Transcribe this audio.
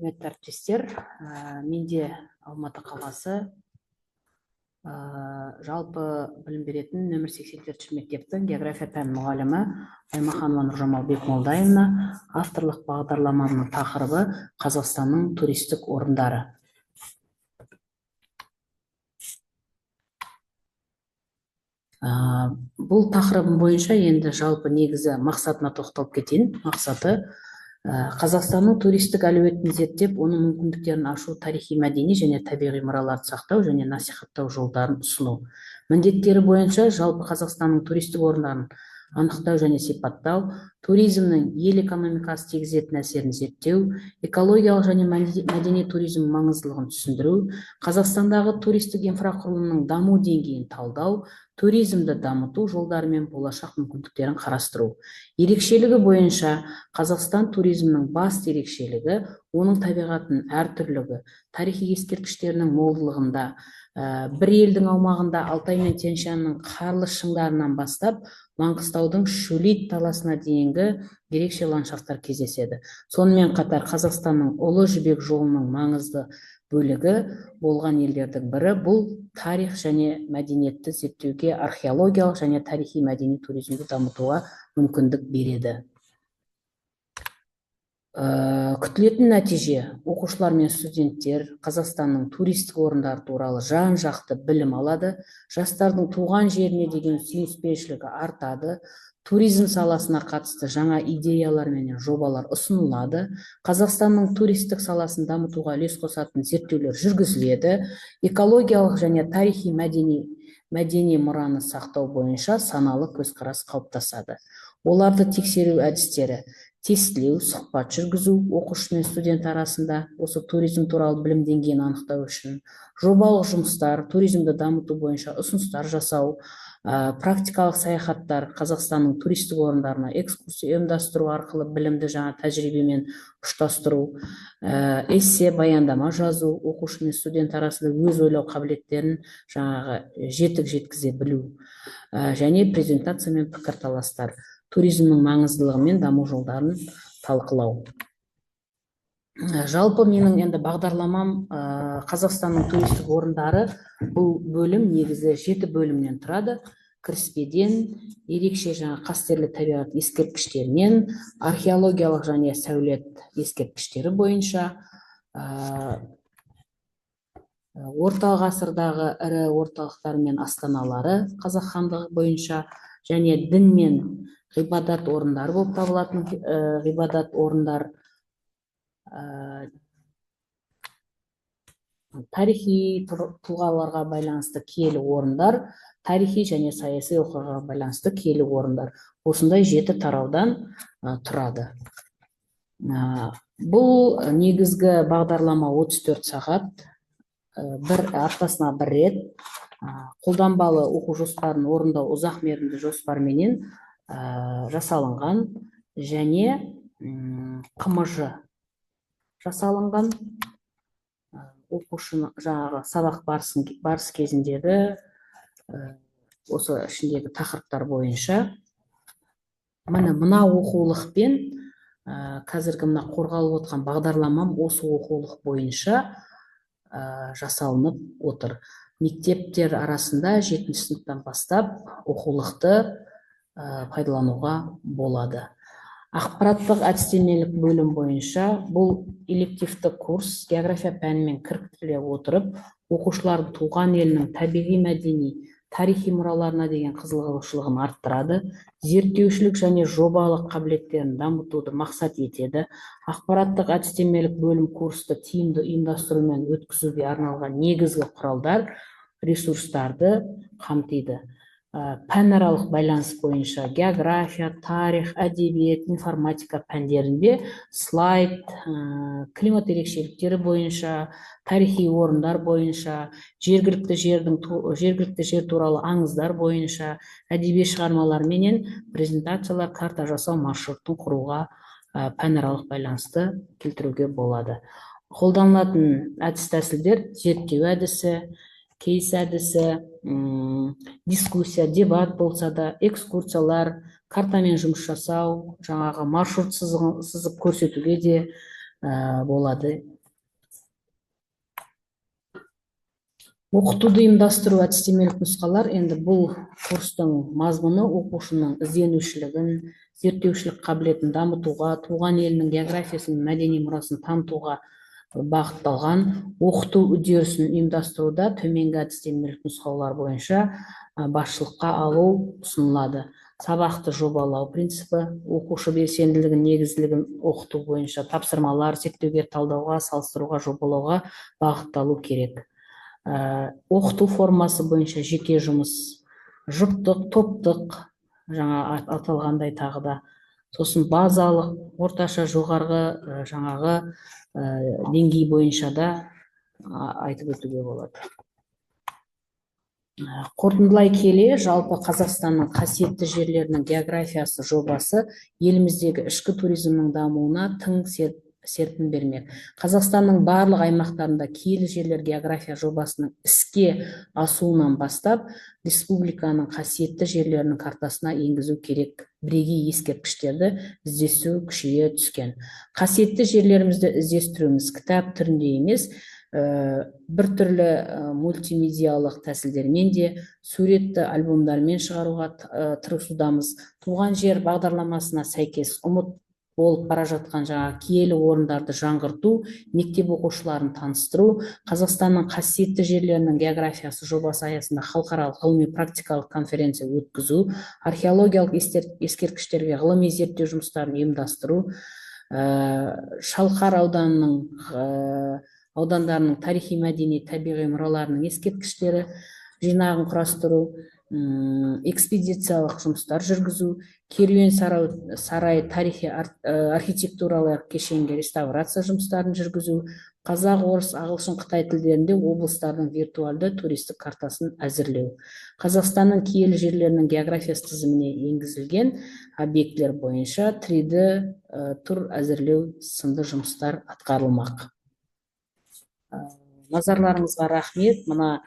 Құрметті әріптестер, менде Алматы қаласы жалпы білім беретін нөмір 84 мектептің география пән мұғалімі Аймаханова Нұржамал Бекмолдаевна. Авторлық бағдарламаның тақырыбы Қазақстанның туристік орындары. Бұл тақырыбым бойынша енді жалпы негізі мақсатына тоқталып кетейін. Мақсаты Қазақстанның туристік әлеуетін зерттеп, оның мүмкіндіктерін ашу, тарихи, мәдени және табиғи мұраларды сақтау және насихаттау жолдарын ұсыну. Міндеттері бойынша жалпы Қазақстанның туристік орындарын анықтау және сипаттау, туризмнің ел экономикасы тигізетін әсерін зерттеу, экологиялық және мәдени туризм маңыздылығын түсіндіру, Қазақстандағы туристік инфрақұрылымның даму деңгейін талдау, туризмді дамыту жолдары мен болашақ мүмкіндіктерін қарастыру. Ерекшелігі бойынша Қазақстан туризмнің басты ерекшелігі оның табиғатының әртүрлігі, тарихи ескерткіштерінің молдығында, бір елдің аумағында Алтай мен Тянь-Шаньның қарлы шыңдарынан бастап Маңғыстаудың Шөлейт таласына дейінгі ерекше ландшафттар кездеседі. Сонымен қатар Қазақстанның Ұлы Жібек жолының маңызды бөлігі болған елдердің бірі. Бұл тарих және мәдениетті зерттеуге, археологиялық және тарихи мәдени туризмді дамытуға мүмкіндік береді. Күтілетін нәтиже: оқушылар мен студенттер Қазақстанның туристік орындары туралы жан-жақты білім алады, жастардың туған жеріне деген сүйіспеншілігі артады, туризм саласына қатысты жаңа идеялар мен жобалар ұсынылады, Қазақстанның туристік саласын дамытуға үлес қосатын зерттеулер жүргізіледі, экологиялық және тарихи мәдени мұраны сақтау бойынша саналы көзқарас қалыптасады. Оларды тексеру әдістері: тестілеу, сұхбат жүргізу, оқушы мен студент арасында осы туризм туралы білім деңгейін анықтау үшін, жобалық жұмыстар, туризмді дамыту бойынша ұсыныстар жасау, практикалық саяхаттар, Қазақстанның туристік орындарына экскурсия ұйымдастыру арқылы білімді жаңа тәжірибемен ұштастыру, эссе, баяндама жазу, оқушы мен студент арасында өз ойлау қабілеттерін жетік жеткізе білу, және презентация мен пікірталастар, туризмнің маңыздылығы мен даму жолдарын талқылау. Жалпы менің енді бағдарламам Қазақстанның туристік орындары. Бұл бөлім негізі 7 бөлімнен тұрады. Кіріспеден, ерекше қастерлі табиғат ескерткіштерінен, археологиялық және сәулет ескерткіштері бойынша, орталық ғасырдағы ірі орталықтар мен астаналары қазақ хандығы бойынша, және дін мен ғибадат орындары болып табылатын ғибадат орындар, тарихи тұлғаларға байланысты киелі орындар, тарихи және саяси оқиғаға байланысты киелі орындар. Осындай 7 тараудан тұрады. Бұл негізгі бағдарлама 34 сағат, аптасына 1 рет. Қолданбалы оқу жоспарын орындау ұзақ мерзімді жоспарменен жасалынған және қымыжы жасалынған. Оқушының сабақ барыс кезіндегі осы ішіндегі тақырыптар бойынша мына оқулықпен қазіргі қорғалып отқан бағдарламам осы оқулық бойынша жасалынып отыр. Мектептер арасында 7 сыныптан бастап оқулықты пайдалануға болады. Ақпараттық әдістемелік бөлім бойынша бұл элективті курс география пәнімен кіріктіріле отырып, оқушылардың туған елінің табиғи мәдени тарихи мұраларына деген қызығушылығын арттырады, зерттеушілік және жобалық қабілеттерін дамытуды мақсат етеді. Ақпараттық әдістемелік бөлім курсты тиімді ұйымдастыру мен өткізуге арналған негізгі құралдар, ресурстарды қамтиды. Пәнаралық байланыс бойынша география, тарих, әдебиет, информатика пәндерінде слайд, климат ерекшеліктері бойынша, тарихи орындар бойынша, жергілікті жер туралы аңыздар бойынша, әдеби шығармалар менен презентациялар, карта жасау, маршруттың құруға пәнаралық байланысты келтіруге болады. Қолданылатын әдіс тәсілдер: зерттеу әдісі, кейс әдісі, дискуссия, дебат болса да, экскурсиялар, картамен жұмыс жасау, маршрут сызып көрсетуге де болады. Оқытуды ұйымдастыру әдістемелік нұсқалар, енді бұл курстың мазмұны оқушының ізденушілігін, зерттеушілік қабілетін дамытуға, туған елінің географиясын, мәдени мұрасын танытуға бағытталған. Оқыту үдерісін ұйымдастыруда төменгі әдістемелік нұсқаулар бойынша басшылыққа алу ұсынылады. Сабақты жобалау принципі, оқушы белсенділігін, негізділігін оқыту бойынша тапсырмалар, зерттеуге, талдауға, салыстыруға, жобалауға бағытталу керек. Оқыту формасы бойынша жеке жұмыс, жұптық, топтық, жаңа аталғандай тағы да. Сосын базалық, орташа, жоғарғы, жаңағы деңгей бойынша да айтып өтуге болады. Қорытындылай келе, жалпы Қазақстанның қасиетті жерлерінің географиясы жобасы еліміздегі ішкі туризмнің дамуына тың серпін бермек. Қазақстанның барлық аймақтарында киелі жерлер география жобасының іске асуынан бастап, республиканың қасиетті жерлерінің картасына енгізу керек бірегей ескерткіштерді іздестіру күшейе түскен. Қасиетті жерлерімізді іздестіруіміз кітап түрінде емес, бір түрлі мультимедиялық тәсілдермен де, суретті альбомдармен шығаруға тырысудамыз. Туған жер бағдарламасына сәйкес ұмыт болып бара жатқан киелі орындарды жаңғырту, мектеп оқушыларын таныстыру, Қазақстанның қасиетті жерлерінің географиясы жобасы аясында халықаралық ғылыми-практикалық конференция өткізу, археологиялық ескерткіштерге ғылыми зерттеу жұмыстарын ұйымдастыру, Шалқар аудандарының тарихи мәдени табиғи мұраларының ескерткіштері жинағын құрастыру, экспедициялық жұмыстар жүргізу, керуен сарай тарихи архитектуралық кешенге реставрация жұмыстарын жүргізу, қазақ, орыс, ағылшын, қытай тілдерінде облыстардың виртуалды туристік картасын әзірлеу. Қазақстанның киелі жерлерінің географиясы тізіміне енгізілген объектілер бойынша 3D тур әзірлеу сынды жұмыстар атқарылмақ. Назарларыңызға рахмет. Мына